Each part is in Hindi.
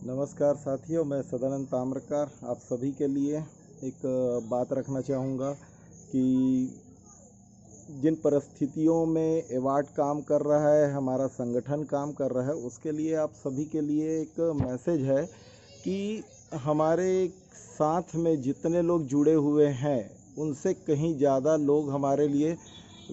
नमस्कार साथियों, मैं सदानंद ताम्रकार आप सभी के लिए एक बात रखना चाहूँगा कि जिन परिस्थितियों में एवार्ड काम कर रहा है, हमारा संगठन काम कर रहा है, उसके लिए आप सभी के लिए एक मैसेज है कि हमारे साथ में जितने लोग जुड़े हुए हैं उनसे कहीं ज़्यादा लोग हमारे लिए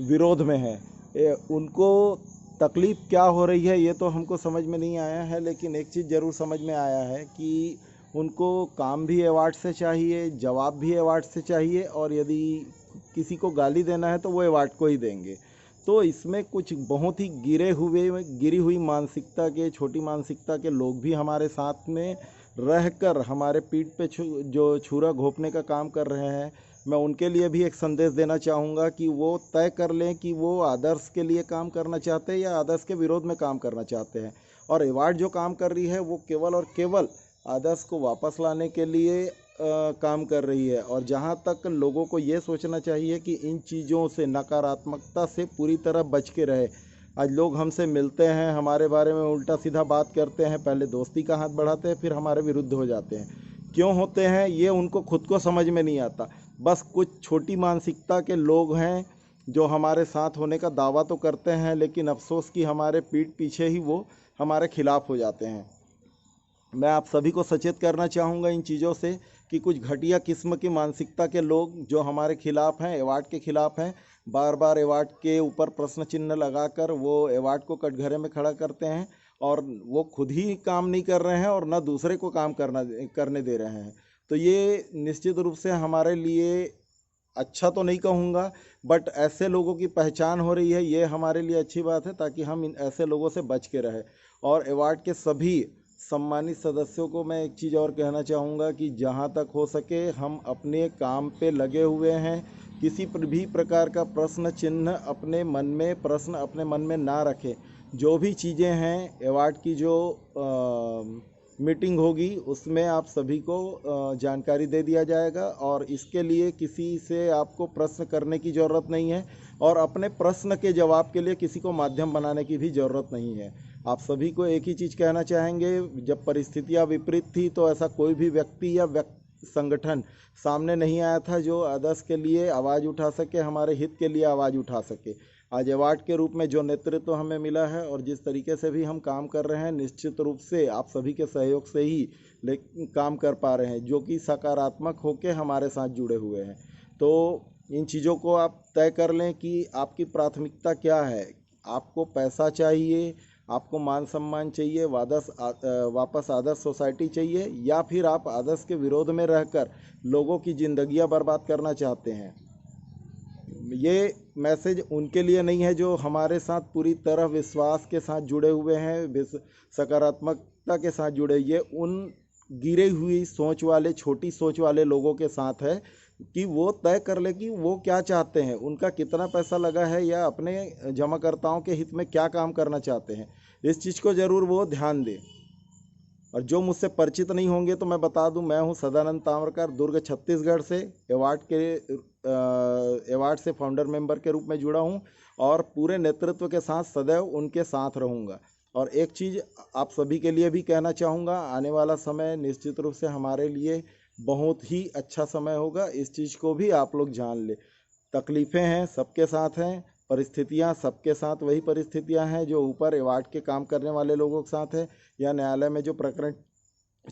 विरोध में हैं। उनको तकलीफ़ क्या हो रही है ये तो हमको समझ में नहीं आया है, लेकिन एक चीज़ ज़रूर समझ में आया है कि उनको काम भी अवार्ड से चाहिए, जवाब भी अवार्ड से चाहिए, और यदि किसी को गाली देना है तो वो अवार्ड को ही देंगे। तो इसमें कुछ बहुत ही गिरी हुई मानसिकता के, छोटी मानसिकता के लोग भी हमारे साथ में रहकर हमारे पीठ पे जो छुरा घोंपने का काम कर रहे हैं। मैं उनके लिए भी एक संदेश देना चाहूँगा कि वो तय कर लें कि वो आदर्श के लिए काम करना चाहते हैं या आदर्श के विरोध में काम करना चाहते हैं। और अवार्ड जो काम कर रही है वो केवल और केवल आदर्श को वापस लाने के लिए काम कर रही है। और जहाँ तक लोगों को ये सोचना चाहिए कि इन चीज़ों से, नकारात्मकता से पूरी तरह बच के रहे। आज लोग हमसे मिलते हैं, हमारे बारे में उल्टा सीधा बात करते हैं, पहले दोस्ती का हाथ बढ़ाते हैं, फिर हमारे विरुद्ध हो जाते हैं। क्यों होते हैं ये उनको खुद को समझ में नहीं आता। बस कुछ छोटी मानसिकता के लोग हैं जो हमारे साथ होने का दावा तो करते हैं, लेकिन अफसोस कि हमारे पीठ पीछे ही वो हमारे खिलाफ हो जाते हैं। मैं आप सभी को सचेत करना चाहूँगा इन चीज़ों से कि कुछ घटिया किस्म की मानसिकता के लोग जो हमारे खिलाफ हैं, अवार्ड के खिलाफ हैं, बार बार अवार्ड के ऊपर प्रश्न चिन्ह लगाकर वो अवार्ड को कटघरे में खड़ा करते हैं, और वो खुद ही काम नहीं कर रहे हैं और ना दूसरे को काम करने दे रहे हैं। तो ये निश्चित रूप से हमारे लिए अच्छा तो नहीं कहूँगा, बट ऐसे लोगों की पहचान हो रही है, ये हमारे लिए अच्छी बात है, ताकि हम इन ऐसे लोगों से बच के रहें। और अवार्ड के सभी सम्मानित सदस्यों को मैं एक चीज़ और कहना चाहूँगा कि जहाँ तक हो सके हम अपने काम पे लगे हुए हैं। किसी पर भी प्रकार का प्रश्न चिन्ह अपने मन में ना रखें। जो भी चीज़ें हैं, अवार्ड की जो मीटिंग होगी उसमें आप सभी को जानकारी दे दिया जाएगा, और इसके लिए किसी से आपको प्रश्न करने की ज़रूरत नहीं है, और अपने प्रश्न के जवाब के लिए किसी को माध्यम बनाने की भी ज़रूरत नहीं है। आप सभी को एक ही चीज़ कहना चाहेंगे, जब परिस्थितियां विपरीत थी तो ऐसा कोई भी व्यक्ति या संगठन सामने नहीं आया था जो आदर्श के लिए आवाज़ उठा सके, हमारे हित के लिए आवाज़ उठा सके। आज अवार्ड के रूप में जो नेतृत्व हमें मिला है और जिस तरीके से भी हम काम कर रहे हैं, निश्चित रूप से आप सभी के सहयोग से ही काम कर पा रहे हैं, जो कि सकारात्मक होकर हमारे साथ जुड़े हुए हैं। तो इन चीज़ों को आप तय कर लें कि आपकी प्राथमिकता क्या है। आपको पैसा चाहिए, आपको मान सम्मान चाहिए, वापस आदर्श सोसाइटी चाहिए, या फिर आप आदर्श के विरोध में रहकर लोगों की ज़िंदगियां बर्बाद करना चाहते हैं। ये मैसेज उनके लिए नहीं है जो हमारे साथ पूरी तरह विश्वास के साथ जुड़े हुए हैं, सकारात्मकता के साथ जुड़े। ये उन गिरी हुई सोच वाले, छोटी सोच वाले लोगों के साथ है कि वो तय कर ले कि वो क्या चाहते हैं, उनका कितना पैसा लगा है, या अपने जमाकर्ताओं के हित में क्या काम करना चाहते हैं। इस चीज़ को ज़रूर वो ध्यान दें। और जो मुझसे परिचित नहीं होंगे तो मैं बता दूं, मैं हूं सदानंद ताम्रकार, दुर्ग छत्तीसगढ़ से अवार्ड से फाउंडर मेंबर के रूप में जुड़ा हूं, और पूरे नेतृत्व के साथ सदैव उनके साथ रहूंगा। और एक चीज़ आप सभी के लिए भी कहना चाहूँगा, आने वाला समय निश्चित रूप से हमारे लिए बहुत ही अच्छा समय होगा। इस चीज़ को भी आप लोग जान ले। तकलीफ़ें हैं, सबके साथ हैं, परिस्थितियां सबके साथ वही परिस्थितियां हैं जो ऊपर अवार्ड के काम करने वाले लोगों के साथ है, या न्यायालय में जो प्रकरण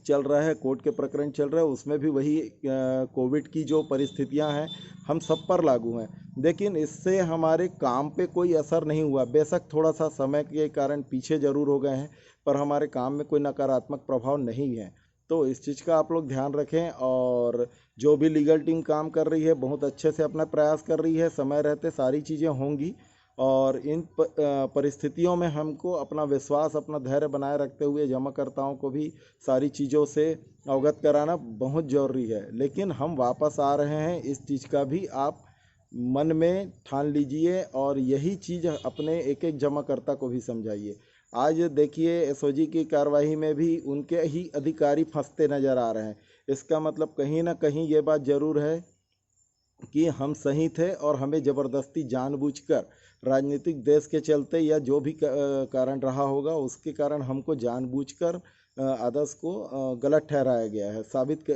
चल रहा है, कोर्ट के प्रकरण चल रहे हैं, उसमें भी वही कोविड की जो परिस्थितियां हैं हम सब पर लागू हैं। लेकिन इससे हमारे काम पे कोई असर नहीं हुआ। बेशक थोड़ा सा समय के कारण पीछे ज़रूर हो गए हैं, पर हमारे काम में कोई नकारात्मक प्रभाव नहीं है। तो इस चीज़ का आप लोग ध्यान रखें। और जो भी लीगल टीम काम कर रही है, बहुत अच्छे से अपना प्रयास कर रही है, समय रहते सारी चीज़ें होंगी। और इन परिस्थितियों में हमको अपना विश्वास, अपना धैर्य बनाए रखते हुए जमाकर्ताओं को भी सारी चीज़ों से अवगत कराना बहुत ज़रूरी है। लेकिन हम वापस आ रहे हैं, इस चीज़ का भी आप मन में ठान लीजिए, और यही चीज़ अपने एक एक जमाकर्ता को भी समझाइए। आज देखिए, एसओजी की कार्रवाई में भी उनके ही अधिकारी फंसते नज़र आ रहे हैं। इसका मतलब कहीं ना कहीं ये बात ज़रूर है कि हम सही थे, और हमें ज़बरदस्ती जानबूझकर राजनीतिक देश के चलते या जो भी कारण रहा होगा, उसके कारण हमको जानबूझकर आदर्श को गलत ठहराया गया है,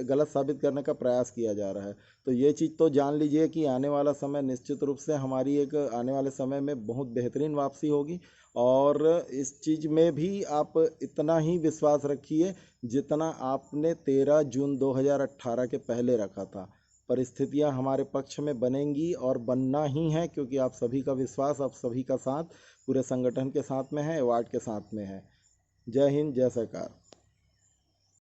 गलत साबित करने का प्रयास किया जा रहा है। तो ये चीज़ तो जान लीजिए कि आने वाला समय निश्चित रूप से हमारी एक आने वाले समय में बहुत बेहतरीन वापसी होगी। और इस चीज़ में भी आप इतना ही विश्वास रखिए जितना आपने 13 जून 2018 के पहले रखा था। परिस्थितियां हमारे पक्ष में बनेंगी और बनना ही है, क्योंकि आप सभी का विश्वास, आप सभी का साथ पूरे संगठन के साथ में है, वार्ड के साथ में है। जय हिंद, जय सरकार।